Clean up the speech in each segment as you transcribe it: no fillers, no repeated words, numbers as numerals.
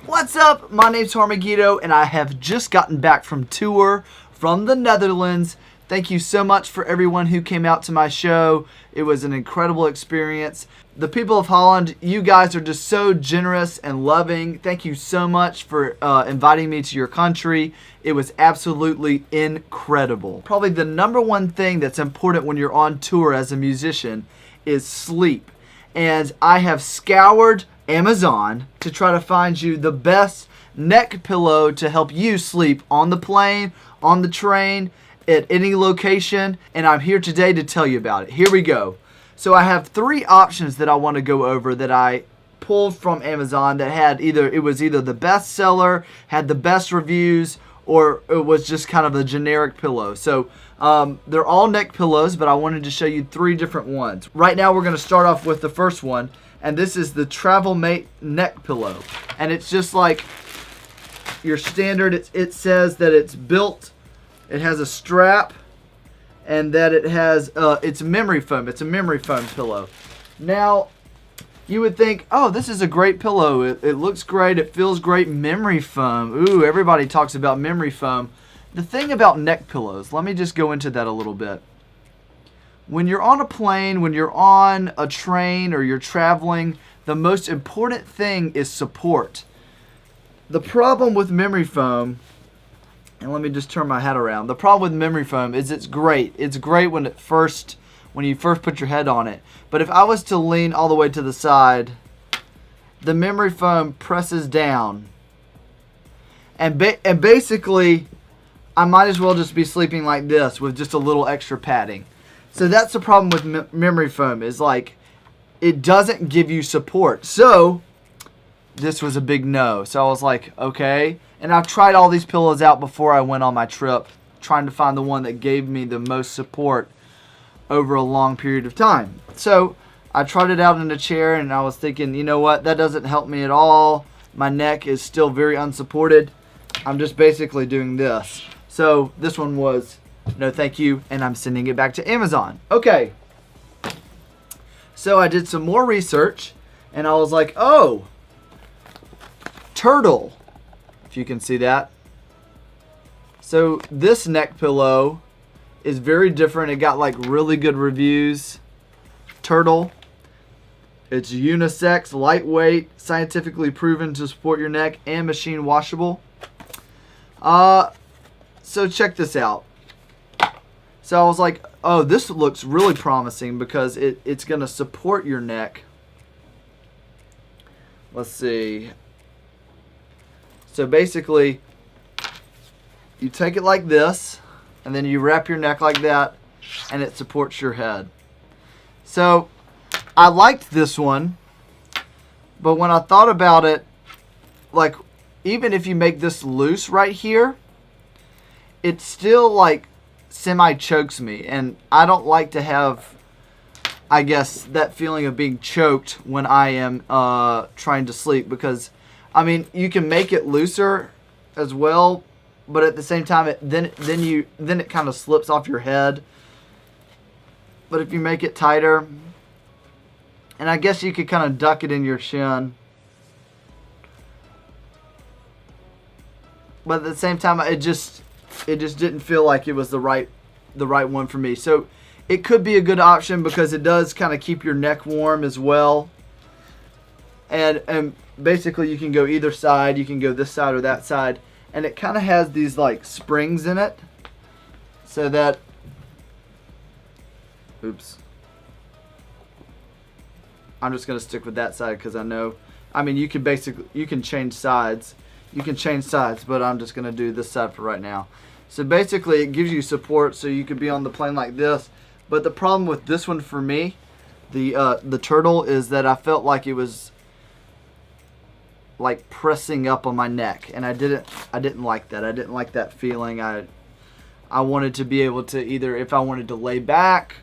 What's up? My name's Megiddo, and I have just gotten back from tour from the Netherlands. Thank you so much for everyone who came out to my show. It was an incredible experience. The people of Holland, you guys are just so generous and loving. Thank you so much for inviting me to your country. It was absolutely incredible. Probably the number one thing that's important when you're on tour as a musician is sleep. And I have scoured Amazon to try to find you the best neck pillow to help you sleep on the plane, on the train, at any location, and I'm here today to tell you about it. Here we go. So I have three options that I want to go over that I pulled from Amazon that had either the best seller, had the best reviews, or it was just kind of a generic pillow. So they're all neck pillows, but I wanted to show you three different ones. Right now we're going to start off with the first one, and this is the Travel Mate neck pillow. And it's just like your standard. It says that it's built, it has a strap, and that it has it's memory foam. It's a memory foam pillow. Now, you would think, oh, this is a great pillow. It looks great. It feels great. Memory foam. Ooh, everybody talks about memory foam. The thing about neck pillows, let me just go into that a little bit. When you're on a plane, when you're on a train, or you're traveling, the most important thing is support. The problem with memory foam, and let me just turn my hat around. The problem with memory foam is it's great. It's great when you first put your head on it. But if I was to lean all the way to the side, the memory foam presses down. And basically, I might as well just be sleeping like this with just a little extra padding. So that's the problem with memory foam, is like it doesn't give you support. So this was a big no. So I was like, okay. And I've tried all these pillows out before I went on my trip, trying to find the one that gave me the most support over a long period of time. So I tried it out in a chair, and I was thinking, you know what, that doesn't help me at all. My neck is still very unsupported. I'm just basically doing this. So this one was no thank you, and I'm sending it back to Amazon. Okay. So I did some more research, and I was like, oh, turtle. If you can see that. So this neck pillow is very different. It got like really good reviews. Turtle. It's unisex, lightweight, scientifically proven to support your neck, and machine washable. So check this out. So I was like, oh, this looks really promising because it's going to support your neck. Let's see. So basically, you take it like this, and then you wrap your neck like that, and it supports your head. So I liked this one, but when I thought about it, like, even if you make this loose right here, it still like semi-chokes me, and I don't like to have, I guess, that feeling of being choked when I am trying to sleep, because I mean, you can make it looser as well, but at the same time, then it kind of slips off your head. But if you make it tighter, and I guess you could kind of duck it in your shin, but at the same time, it just didn't feel like it was the right one for me. So it could be a good option because it does kind of keep your neck warm as well. And basically you can go either side. You can go this side or that side. And it kind of has these like springs in it. So that, oops. I'm just going to stick with that side because I know, I mean, you can change sides. You can change sides, but I'm just going to do this side for right now. So basically it gives you support so you could be on the plane like this. But the problem with this one for me, the turtle, is that I felt like it was like pressing up on my neck, and I didn't like that. I didn't like that feeling. I wanted to be able to either, if I wanted to lay back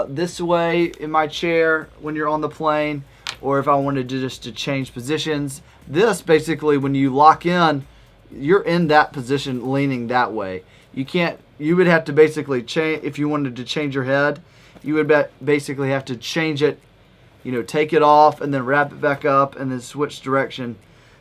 this way in my chair when you're on the plane, or if I wanted to just change positions. This basically, when you lock in, you're in that position leaning that way. You would have to basically change, if you wanted to change your head, you would basically have to change it, take it off and then wrap it back up and then switch direction.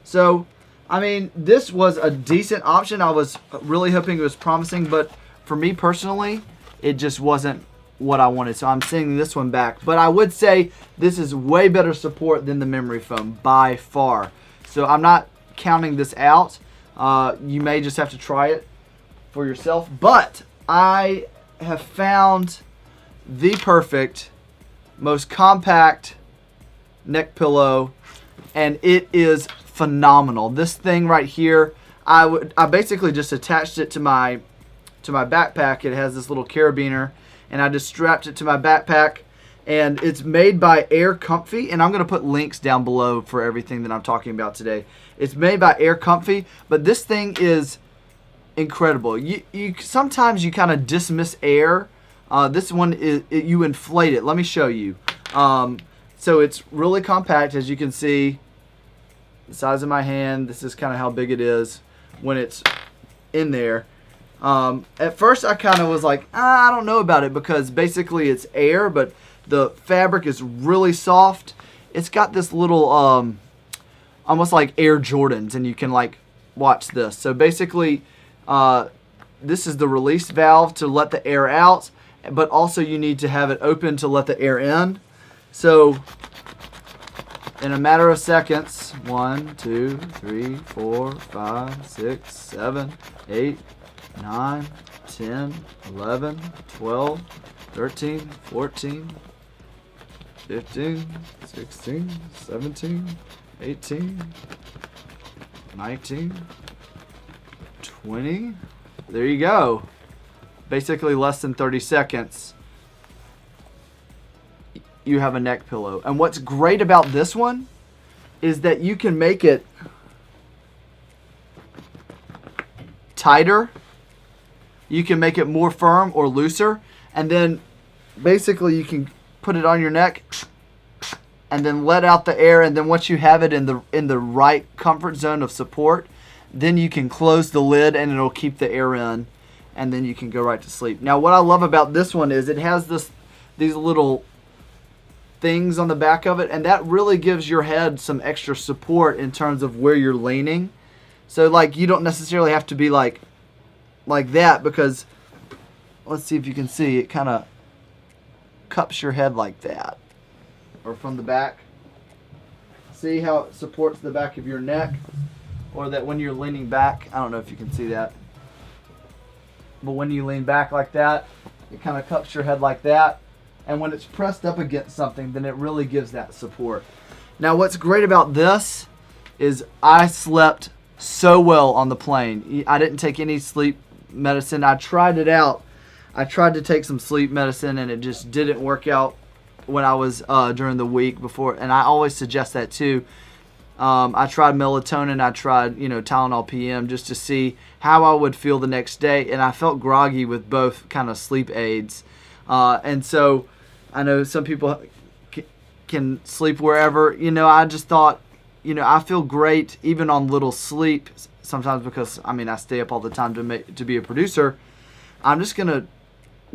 So, I mean, this was a decent option. I was really hoping it was promising, but for me personally, it just wasn't what I wanted. So I'm sending this one back. But I would say this is way better support than the memory foam by far. So I'm not counting this out. You may just have to try it for yourself. But I have found the perfect, most compact neck pillow, and it is phenomenal. This thing right here, I basically just attached it to my backpack. It has this little carabiner, and I just strapped it to my backpack, and it's made by Air Comfy, and I'm going to put links down below for everything that I'm talking about today. It's made by Air Comfy, but this thing is incredible. You sometimes you kind of dismiss air. This one you inflate it. Let me show you. So it's really compact, as you can see. The size of my hand. This is kind of how big it is when it's in there. At first I kind of was like, I don't know about it, because basically it's air, but the fabric is really soft. It's got this little almost like Air Jordans, and you can like watch this. So basically this is the release valve to let the air out, but also you need to have it open to let the air in. So in a matter of seconds, 1, 2, 3, 4, 5, 6, 7, 8, 9, 10, 11, 12, 13, 14, 15, 16, 17, 18, 19, 20. There you go. Basically less than 30 seconds. You have a neck pillow. And what's great about this one is that you can make it tighter. You can make it more firm or looser. And then basically you can put it on your neck and then let out the air. And then once you have it in the right comfort zone of support, then you can close the lid and it'll keep the air in. And then you can go right to sleep. Now what I love about this one is it has these little things on the back of it, and that really gives your head some extra support in terms of where you're leaning. So like you don't necessarily have to be like that, because let's see if you can see, it kind of cups your head like that, or from the back. See how it supports the back of your neck, or that when you're leaning back, I don't know if you can see that, but when you lean back like that, it kind of cups your head like that. And when it's pressed up against something, then it really gives that support. Now what's great about this is I slept so well on the plane. I didn't take any sleep medicine. I tried it out. I tried to take some sleep medicine, and it just didn't work out when I was during the week before. And I always suggest that too. I tried melatonin. I tried Tylenol PM just to see how I would feel the next day. And I felt groggy with both kind of sleep aids. And so I know some people can sleep wherever. I just thought, I feel great even on little sleep sometimes, because I stay up all the time to be a producer. I'm just gonna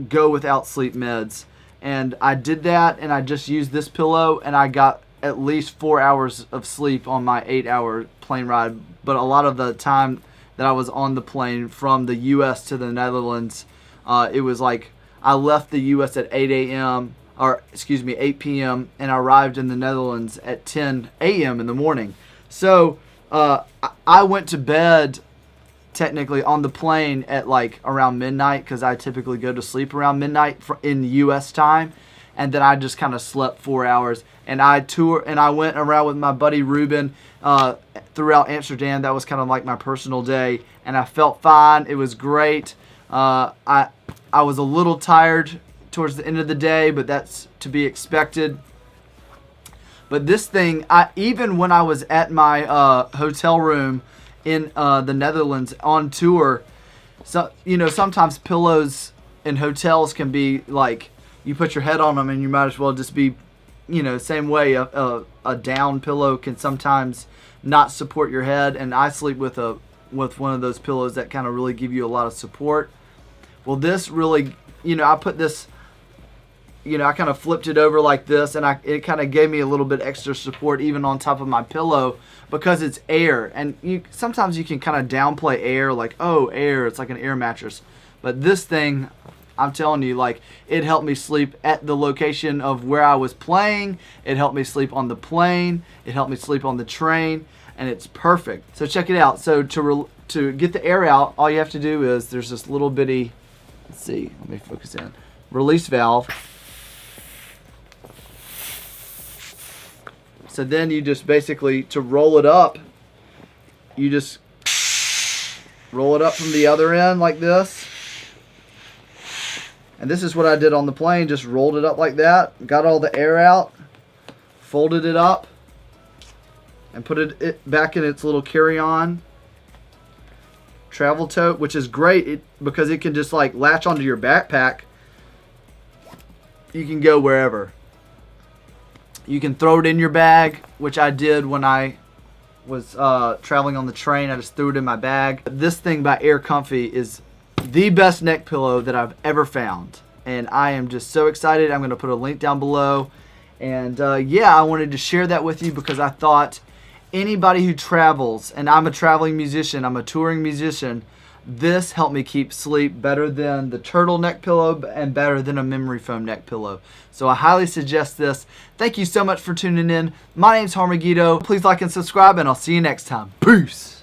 go without sleep meds, and I did that, and I just used this pillow, and I got at least 4 hours of sleep on my 8-hour plane ride. But a lot of the time that I was on the plane from the U.S. to the Netherlands, it was like I left the U.S. at 8 p.m. and I arrived in the Netherlands at 10 a.m. in the morning. So I went to bed technically on the plane at like around midnight, because I typically go to sleep around midnight in U.S. time, and then I just kind of slept 4 hours. And I went around with my buddy Ruben throughout Amsterdam. That was kind of like my personal day, and I felt fine. It was great. I was a little tired towards the end of the day, but that's to be expected. But this thing, even when I was at my hotel room in the Netherlands on tour, so sometimes pillows in hotels can be like, you put your head on them and you might as well just be, same way a down pillow can sometimes not support your head. And I sleep with one of those pillows that kind of really give you a lot of support. Well, this really, I put this you know, I kind of flipped it over like this, and it kind of gave me a little bit extra support even on top of my pillow because it's air. And sometimes you can kind of downplay air, like, oh, air, it's like an air mattress. But this thing, I'm telling you, like, it helped me sleep at the location of where I was playing. It helped me sleep on the plane. It helped me sleep on the train, and it's perfect. So check it out. So to get the air out, all you have to do is there's this little bitty, let's see, let me focus in, release valve. So then you just basically, to roll it up, you just roll it up from the other end like this. And this is what I did on the plane, just rolled it up like that, got all the air out, folded it up, and put it back in its little carry-on travel tote, which is great because it can just like latch onto your backpack. You can go wherever. You can throw it in your bag, which I did when I was traveling on the train. I just threw it in my bag. This thing by Air Comfy is the best neck pillow that I've ever found, and I am just so excited. I'm going to put a link down below, and yeah, I wanted to share that with you because I thought anybody who travels, and I'm a traveling musician, I'm a touring musician, this helped me keep sleep better than the turtle neck pillow and better than a memory foam neck pillow. So I highly suggest this. Thank you so much for tuning in. My name's Megiddo. Please like and subscribe, and I'll see you next time. Peace.